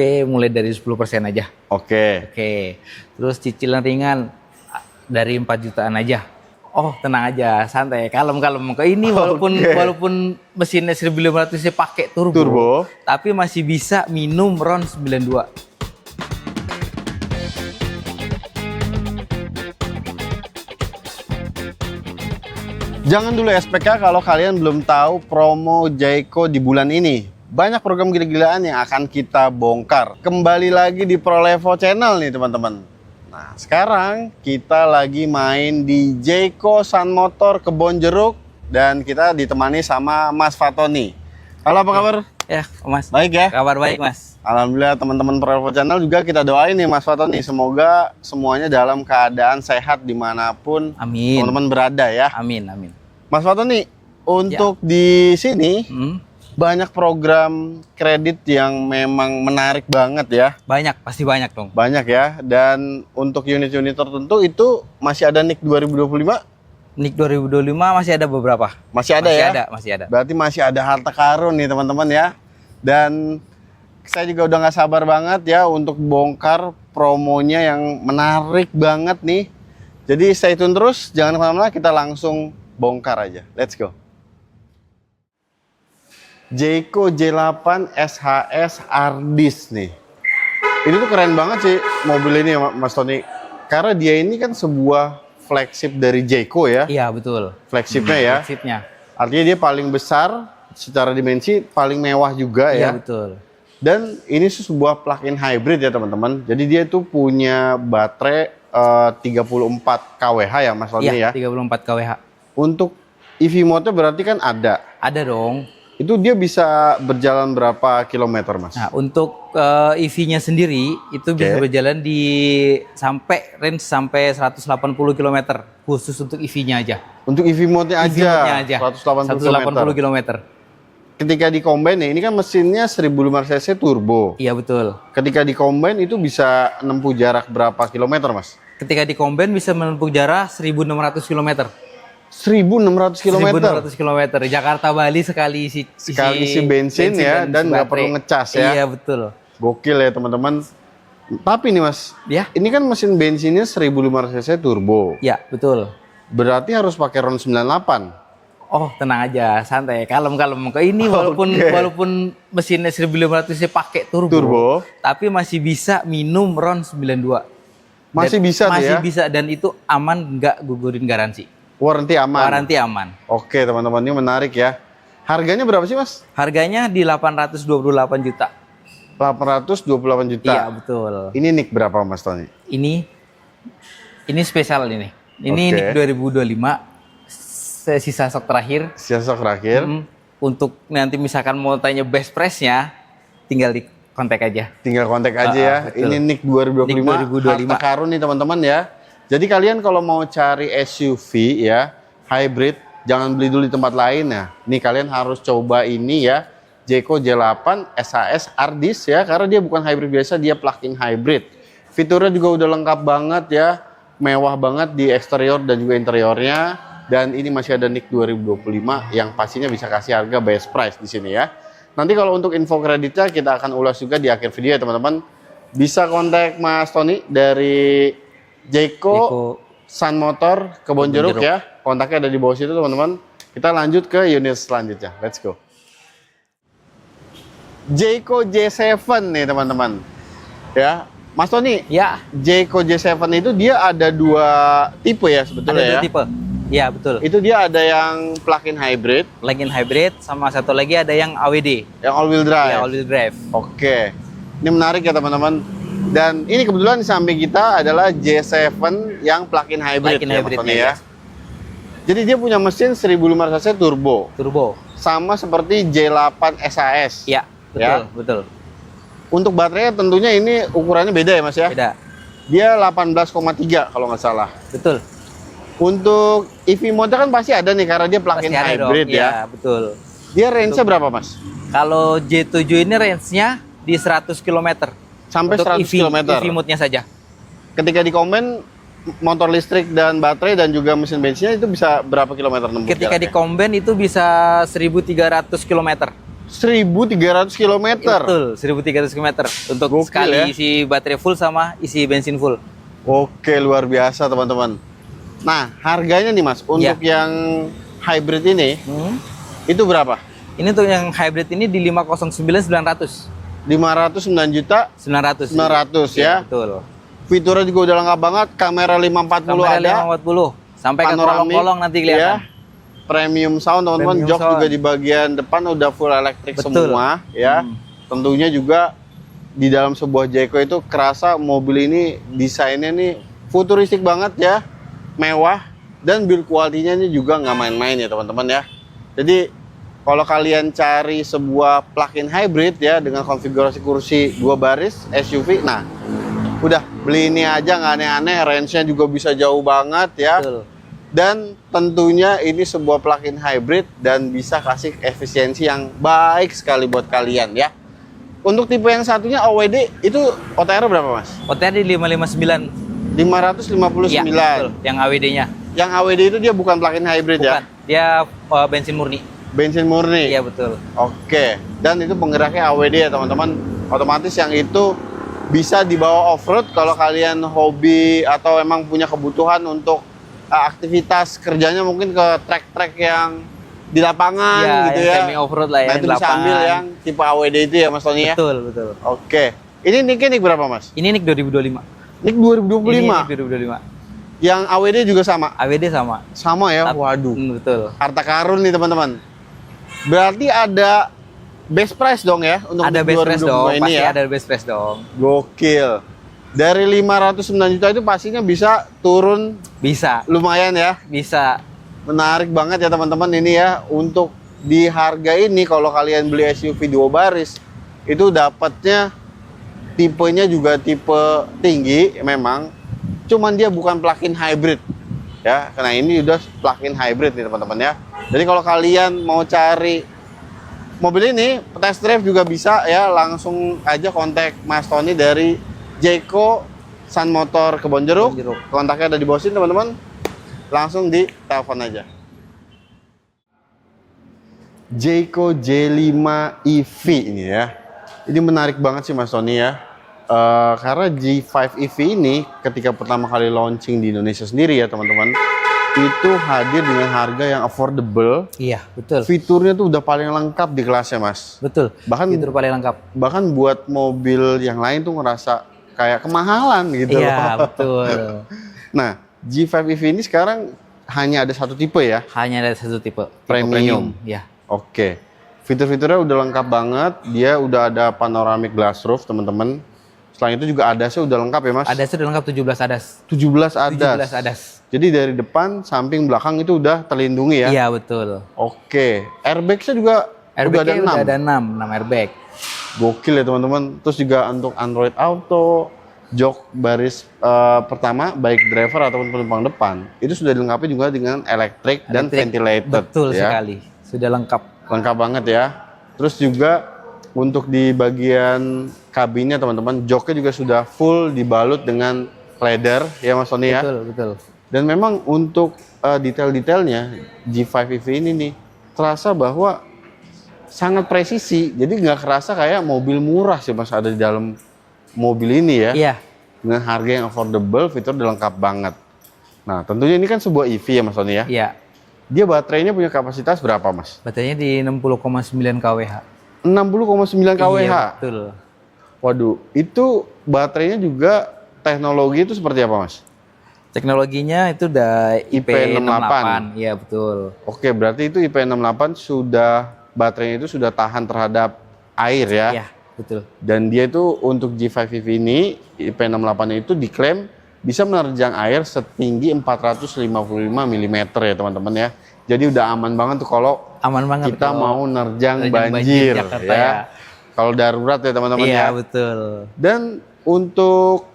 Mulai dari 10% aja. Oke. Oke. Terus cicilan ringan dari 4 jutaan aja. Oh, tenang aja, santai, kalem-kalem. Ini walaupun mesinnya 1500 pakai turbo, tapi masih bisa minum RON 92. Jangan dulu SPK kalau kalian belum tahu promo Jayco di bulan ini. Banyak program gila-gilaan yang akan kita bongkar. Kembali lagi di ProLevo Channel nih teman-teman. Nah sekarang kita lagi main di Jayco Sun Motor Kebonjeruk. Dan kita ditemani sama Mas Fatoni. Halo, apa kabar? Ya Mas. Baik ya? Kabar baik Mas. Alhamdulillah teman-teman ProLevo Channel juga kita doain nih Mas Fatoni. Semoga semuanya dalam keadaan sehat dimanapun teman-teman berada ya. Amin, amin. Mas Fatoni, untuk di sini banyak program kredit yang memang menarik banget ya. Banyak, pasti banyak dong. Banyak ya. Dan untuk unit-unit tertentu itu masih ada NIK 2025? NIK 2025 masih ada beberapa. Masih ada ya? Masih ada. Berarti masih ada harta karun nih teman-teman ya. Dan saya juga udah nggak sabar banget ya untuk bongkar promonya yang menarik banget nih. Jadi stay tune terus, jangan kemana-mana, kita langsung bongkar aja. Let's go. Jayco J8 SHS Ardis nih. Ini tuh keren banget sih mobil ini Mas Tony. Karena dia ini kan sebuah flagship dari Jayco ya. Iya betul. Flagshipnya ya. Flagshipnya. Artinya dia paling besar secara dimensi, paling mewah juga ya. Iya betul. Dan ini sebuah plug-in hybrid ya teman-teman. Jadi dia tuh punya baterai 34 kWh ya Mas Tony ya. 34 kWh. Untuk EV mode berarti kan ada. Ada dong. Itu dia bisa berjalan berapa kilometer, Mas? Nah, untuk EV-nya sendiri itu bisa berjalan di range sampai 180 km khusus untuk EV-nya aja. Untuk EV mode-nya aja, 180 km. Ketika di combine ini kan mesinnya 1500 cc turbo. Iya, betul. Ketika di combine itu bisa menempuh jarak berapa kilometer, Mas? Ketika di combine bisa menempuh jarak 1600 km. 1600 km. 1600 km. Jakarta Bali sekali isi bensin ya, dan nggak perlu ngecas ya. Iya betul. Gokil ya teman-teman. Tapi nih Mas, ya. Ini kan mesin bensinnya 1500 cc turbo. Ya betul. Berarti harus pakai RON 98. Oh tenang aja, santai, kalem-kalem. Ini walaupun mesinnya 1500 pakai turbo, tapi masih bisa minum RON 92. Masih bisa masih ya? Bisa, dan itu aman, nggak gugurin garansi. Warranty aman? Warranty aman. Oke teman-teman, ini menarik ya. Harganya berapa sih Mas? Harganya di 828 juta. 828 juta? Iya betul. Ini NIK berapa Mas Tony? Ini spesial ini. Ini NIK 2025, sisa stok terakhir. Sisa stok terakhir. Untuk nanti misalkan mau tanya best price-nya, tinggal di kontak aja. Tinggal kontak aja ya. Betul. Ini NIK 2025, harta karun nih teman-teman ya. Jadi kalian kalau mau cari SUV ya, hybrid, jangan beli dulu di tempat lain ya. Nih kalian harus coba ini ya, Jayco J8 SHS Ardis ya, karena dia bukan hybrid biasa, dia plug-in hybrid. Fiturnya juga udah lengkap banget ya, mewah banget di eksterior dan juga interiornya. Dan ini masih ada NIK 2025 yang pastinya bisa kasih harga best price di sini ya. Nanti kalau untuk info kreditnya kita akan ulas juga di akhir video ya teman-teman. Bisa kontak Mas Tony dari Jayco Sun Motor Kebonjeruk ya. Kontaknya ada di bawah situ teman-teman. Kita lanjut ke unit selanjutnya. Let's go. Jayco J7 nih teman-teman. Ya, Mas Tony. Ya. Jayco J7 itu dia ada dua tipe ya sebetulnya ya. Ada dua tipe. Iya betul. Itu dia ada yang plug-in hybrid. Plug-in hybrid, sama satu lagi ada yang AWD. Yang all wheel drive. Ya, all wheel drive. Oke. Ini menarik ya teman-teman. Dan ini kebetulan di samping kita adalah J7 yang plug-in hybrid, ya. Jadi dia punya mesin 1500 cc turbo. Sama seperti J8 SHS. Ya, betul. Untuk baterainya tentunya ini ukurannya beda ya Mas ya? Beda. Dia 18,3 kalau nggak salah. Betul. Untuk EV mode kan pasti ada nih karena dia plug-in hybrid ya. Ya, betul. Dia range-nya berapa Mas? Kalau J7 ini range-nya di 100 km. Sampai untuk 100 km. EV mode-nya saja. Ketika di komen motor listrik dan baterai dan juga mesin bensinnya itu bisa berapa kilometer nempuh? Ketika di combine itu bisa 1300 km. 1.300 km. Betul, 1.300 km untuk Gokil, sekali ya? isi baterai full sama isi bensin full. Oke, luar biasa teman-teman. Nah, harganya nih Mas, untuk yang hybrid ini, itu berapa? Ini untuk yang hybrid ini di 509.900. 509 juta 900. 900 ya. Betul. Fiturnya juga udah lengkap banget, kamera 540 Kamera ada. 540 sampai ke Panoramik, kolong-kolong nanti kelihatan. Ya. Premium sound teman-teman, Premium jok sound. juga di bagian depan udah full elektrik Betul. semua ya. Tentunya juga di dalam sebuah Jayco itu kerasa mobil ini desainnya nih futuristik banget ya, mewah, dan build quality-nya ini juga nggak main-main ya teman-teman ya. Jadi kalau kalian cari sebuah plug-in hybrid ya dengan konfigurasi kursi 2 baris SUV, nah udah beli ini aja, nggak aneh-aneh, range-nya juga bisa jauh banget ya. Betul. Dan tentunya ini sebuah plug-in hybrid dan bisa kasih efisiensi yang baik sekali buat kalian ya. Untuk tipe yang satunya AWD itu OTR berapa Mas? OTR di 559. 559. Iya, betul. Yang AWD-nya. Yang AWD itu dia bukan plug-in hybrid Bukan. ya? Dia bensin murni. Bensin murni? Iya, betul. Oke. Dan itu penggeraknya AWD ya teman-teman. Otomatis yang itu bisa dibawa off-road kalau kalian hobi atau emang punya kebutuhan untuk aktivitas kerjanya mungkin ke trek-trek yang di lapangan Ya, gitu yang ya. semi off-road lah ya, Nah yang itu di bisa ambil lapangan. yang tipe AWD itu ya Mas Tony ya? Betul, betul. Oke. Ini nicknya berapa Mas? Ini NIK 2025. Nick Ini 2025. NIK 2025. Yang AWD juga sama? AWD sama. Sama ya? Waduh. Betul. Harta karun nih teman-teman. Berarti ada best price dong ya untuk Ada Nick best price 2025 dong, ini pasti ya? ada best price dong. Gokil. Dari 509 juta itu pastinya bisa turun Bisa, lumayan ya. bisa. Menarik banget ya teman-teman ini ya. Untuk di harga ini kalau kalian beli SUV 2 baris itu dapatnya tipenya juga tipe tinggi memang. Cuman dia bukan plug-in hybrid ya. Karena ini udah plug-in hybrid nih teman-teman ya. Jadi kalau kalian mau cari mobil ini test drive juga bisa ya, langsung aja kontak Mas Tony dari Jayco Sun Motor Kebonjeruk. Kontaknya ada di bawah sini teman-teman. Langsung di telepon aja. Jayco J5 EV ini ya. Ini menarik banget sih Mas Tony ya. Karena J5 EV ini ketika pertama kali launching di Indonesia sendiri ya teman-teman, itu hadir dengan harga yang affordable. Iya, betul. Fiturnya tuh udah paling lengkap di kelasnya Mas. Betul. Bahkan Fitur paling lengkap. Bahkan buat mobil yang lain tuh ngerasa kayak kemahalan gitu Iya, loh. betul. Nah, J5 EV ini sekarang hanya ada satu tipe ya? Hanya ada satu tipe Premium. Ya. Oke. Fitur-fiturnya udah lengkap banget. Dia udah ada panoramic glass roof, teman-teman. Selain itu juga ADAS-nya udah lengkap ya, Mas? ADAS udah lengkap 17 ADAS. 17 ADAS. 17 ADAS. Jadi dari depan, samping, belakang itu udah terlindungi ya? Iya, betul. Oke. Airbag-nya juga udah ada 6. Udah ada 6 airbag. Gokil ya teman-teman. Terus juga untuk Android Auto, jok baris pertama baik driver ataupun penumpang depan itu sudah dilengkapi juga dengan elektrik dan ventilated. Betul ya. sekali. Sudah lengkap. Lengkap banget ya. Terus juga untuk di bagian kabinnya teman-teman, joknya juga sudah full dibalut dengan leather ya Mas Tony ya. Betul, betul. Dan memang untuk detail-detailnya J5 EV ini nih terasa bahwa sangat presisi. Jadi nggak kerasa kayak mobil murah sih Mas ada di dalam mobil ini ya. Iya. Dengan harga yang affordable, fitur udah lengkap banget. Nah, tentunya ini kan sebuah EV ya Mas Tony ya. Iya. Dia baterainya punya kapasitas berapa Mas? Baterainya di 60,9 kWh. 60,9 kWh. Iya, betul. Waduh, itu baterainya juga teknologi itu seperti apa Mas? Teknologinya itu udah IP68. Iya, betul. Oke, berarti itu IP68 sudah, baterainya itu sudah tahan terhadap air ya? Iya, betul. Dan dia itu untuk J5 EV ini, IP68 itu diklaim bisa menerjang air setinggi 455 mm ya teman-teman ya. Jadi udah aman banget tuh kalau aman banget kita mau nerjang banjir banjir Jakarta ya. Kalau darurat ya teman-teman iya, ya. betul. Dan untuk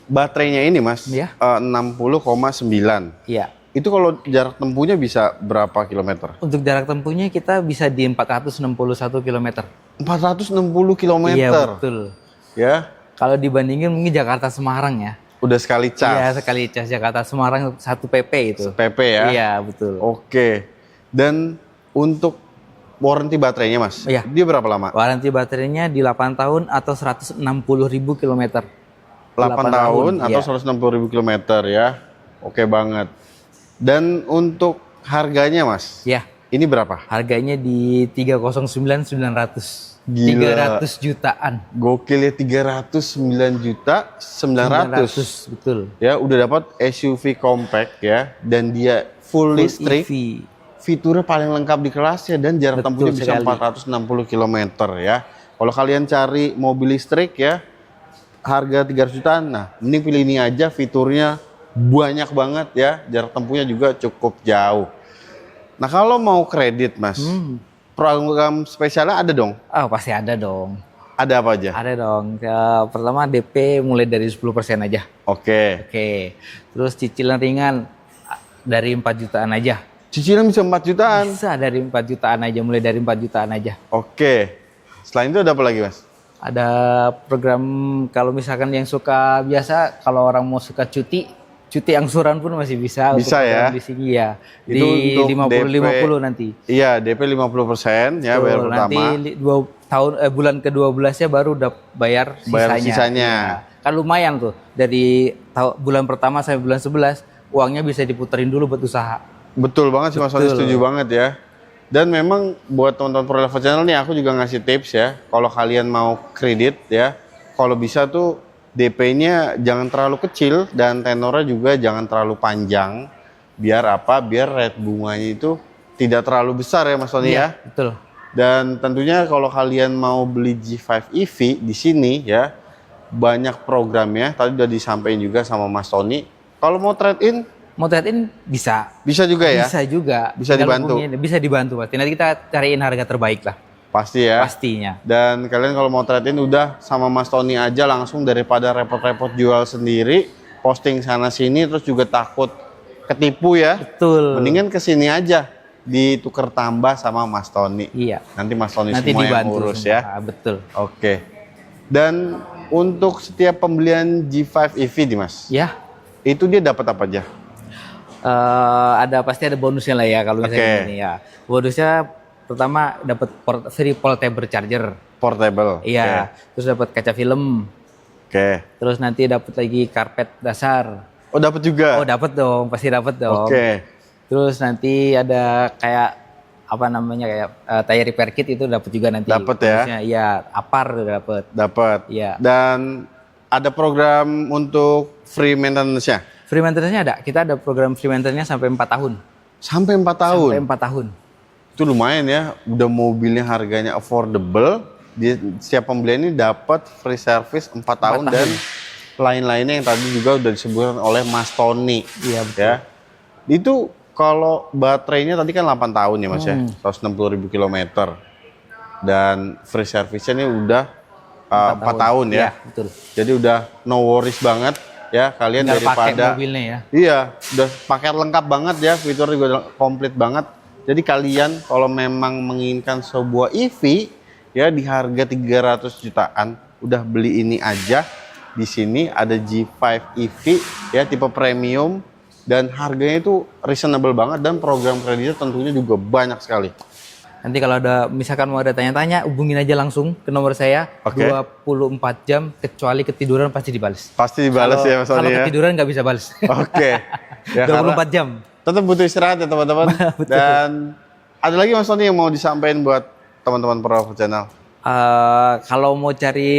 baterainya ini Mas, Iya. 60,9. Iya. Itu kalau jarak tempuhnya bisa berapa kilometer? Untuk jarak tempuhnya kita bisa di 461 km. 460 kilometer. Iya, betul. Ya. Kalau dibandingin mungkin Jakarta Semarang ya. Udah sekali cas. Iya, sekali cas Jakarta Semarang 1 PP itu. PP ya. Iya, betul. Oke. Dan untuk warranty baterainya Mas? Iya. Dia berapa lama? Warranty baterainya di 8 tahun atau 160.000 km. 8 tahun atau iya. 160.000 km ya. Oke banget. Dan untuk harganya Mas? Ya. Ini berapa? Harganya di 309.900. Gila. 300 jutaan. Gokil ya, 309.900. Betul. Ya, udah dapat SUV compact ya, dan dia full listrik. EV. Fiturnya paling lengkap di kelasnya dan jarak tempuhnya bisa 460 km ya. Kalau kalian cari mobil listrik ya, harga 300 jutaan, nah mending pilih ini aja, fiturnya banyak banget ya, jarak tempuhnya juga cukup jauh. Nah kalau mau kredit Mas, program spesialnya ada dong? Oh pasti ada dong. Ada apa aja? Ada dong. Pertama DP mulai dari 10% aja. Oke. Terus cicilan ringan dari 4 jutaan aja. Cicilan bisa 4 jutaan? Bisa dari 4 jutaan aja, mulai dari 4 jutaan aja. Oke. Selain itu ada apa lagi Mas? Ada program kalau misalkan yang suka biasa, kalau orang mau suka cuti angsuran pun masih bisa. Bisa untuk ya? Di sini ya. Itu di untuk 50 nanti. Iya, DP 50% ya, bayar pertama. Nanti bulan ke-12-nya baru udah bayar sisanya. Ya. Kan lumayan tuh. Dari bulan pertama sampai bulan 11, uangnya bisa diputerin dulu buat usaha. Betul banget sih Mas Sony, setuju banget ya. Dan memang buat teman-teman Pro Level Channel nih, aku juga ngasih tips ya. Kalau kalian mau kredit ya, kalau bisa tuh DP-nya jangan terlalu kecil dan tenornya juga jangan terlalu panjang. Biar apa? Biar rate bunganya itu tidak terlalu besar ya Mas Sony ya. Betul. Dan tentunya kalau kalian mau beli G5 EV di sini ya, banyak programnya. Tadi udah disampaikan juga sama Mas Tony. Kalau mau trade-in bisa. Bisa juga ya? Bisa juga. Bisa dibantu? Bisa dibantu pasti. Nanti kita cariin harga terbaik lah. Pasti ya? Pastinya. Dan kalian kalau mau trade-in udah sama Mas Tony aja langsung, daripada repot-repot jual sendiri, posting sana-sini terus juga takut ketipu ya. Betul. Mendingan kesini aja, ditukar tambah sama Mas Tony. Iya. Nanti Mas Tony nanti semua dibantu yang urus semua. ya. Betul. Oke. Dan untuk setiap pembelian G5 EV di Mas, ya, itu dia dapat apa aja? Pasti ada bonusnya lah ya kalau misalnya ini ya. Bonusnya pertama dapat free portable charger. Portable. Iya. Terus dapat kaca film. Terus nanti dapat lagi karpet dasar. Oh dapat juga? Oh dapat dong, pasti dapat dong. Terus nanti ada kayak apa namanya kayak tire repair kit itu dapat juga nanti. Dapat ya? Iya, apar dapat. Dapat. Iya. Dan ada program untuk free maintenance-nya? Free maintenance-nya ada. Kita ada program free maintenance-nya sampai 4 tahun. Sampai 4 tahun? Sampai 4 tahun. Itu lumayan ya, udah mobilnya harganya affordable, di setiap pembelian ini dapat free service 4 tahun dan lain-lainnya yang tadi juga udah disebutkan oleh Mas Tony. Iya betul. Ya. Itu kalau baterainya tadi kan 8 tahun ya Mas ya, 160.000 km. Dan free service-nya ini udah 4 tahun ya. Iya, betul. Jadi udah no worries banget ya kalian. Tinggal daripada pakai mobilnya ya. Iya, udah paket lengkap banget ya, fitur juga komplit banget. Jadi kalian kalau memang menginginkan sebuah EV ya di harga 300 jutaan, udah beli ini aja. Di sini ada G5 EV ya tipe premium dan harganya itu reasonable banget dan program kreditnya tentunya juga banyak sekali. Nanti kalau ada misalkan mau ada tanya-tanya, hubungin aja langsung ke nomor saya. 24 jam kecuali ketiduran pasti dibalas. Pasti dibalas ya Mas Tony ya. Kalau ketiduran nggak bisa balas. Ya, 24 jam. Tetap butuh istirahat ya teman-teman. Dan ada lagi Mas Tony yang mau disampaikan buat teman-teman Pro Level Channel? Kalau mau cari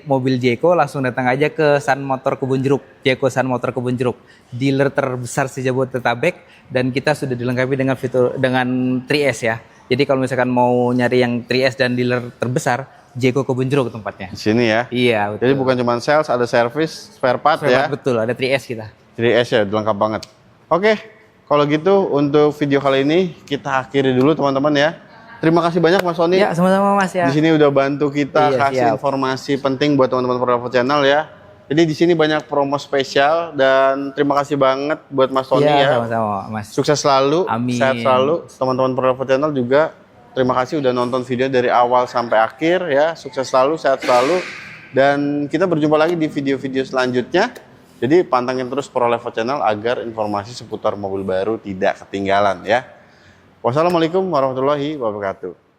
mobil Jeko langsung datang aja ke Sun Motor Kebun Jeruk. Jeko Sun Motor Kebun Jeruk, dealer terbesar se-Jabodetabek, dan kita sudah dilengkapi dengan fitur dengan 3S ya. Jadi kalau misalkan mau nyari yang 3S dan dealer terbesar, Jeko Kebun Jeruk tempatnya. Di sini ya. Iya, betul. Jadi bukan cuma sales, ada service, spare part ya. Betul, ada 3S kita. 3S ya, lengkap banget. Oke, kalau gitu untuk video kali ini kita akhiri dulu teman-teman ya. Terima kasih banyak Mas Tony. Ya, sama-sama Mas ya. Di sini udah bantu kita kasih informasi penting buat teman-teman Pro Level Channel ya. Jadi di sini banyak promo spesial dan terima kasih banget buat Mas Tony ya. Sama-sama Mas. Sukses selalu, amin. Sehat selalu. Teman-teman Pro Level Channel juga terima kasih udah nonton video dari awal sampai akhir ya. Sukses selalu, sehat selalu. Dan kita berjumpa lagi di video-video selanjutnya. Jadi pantengin terus Pro Level Channel agar informasi seputar mobil baru tidak ketinggalan ya. Wassalamualaikum warahmatullahi wabarakatuh.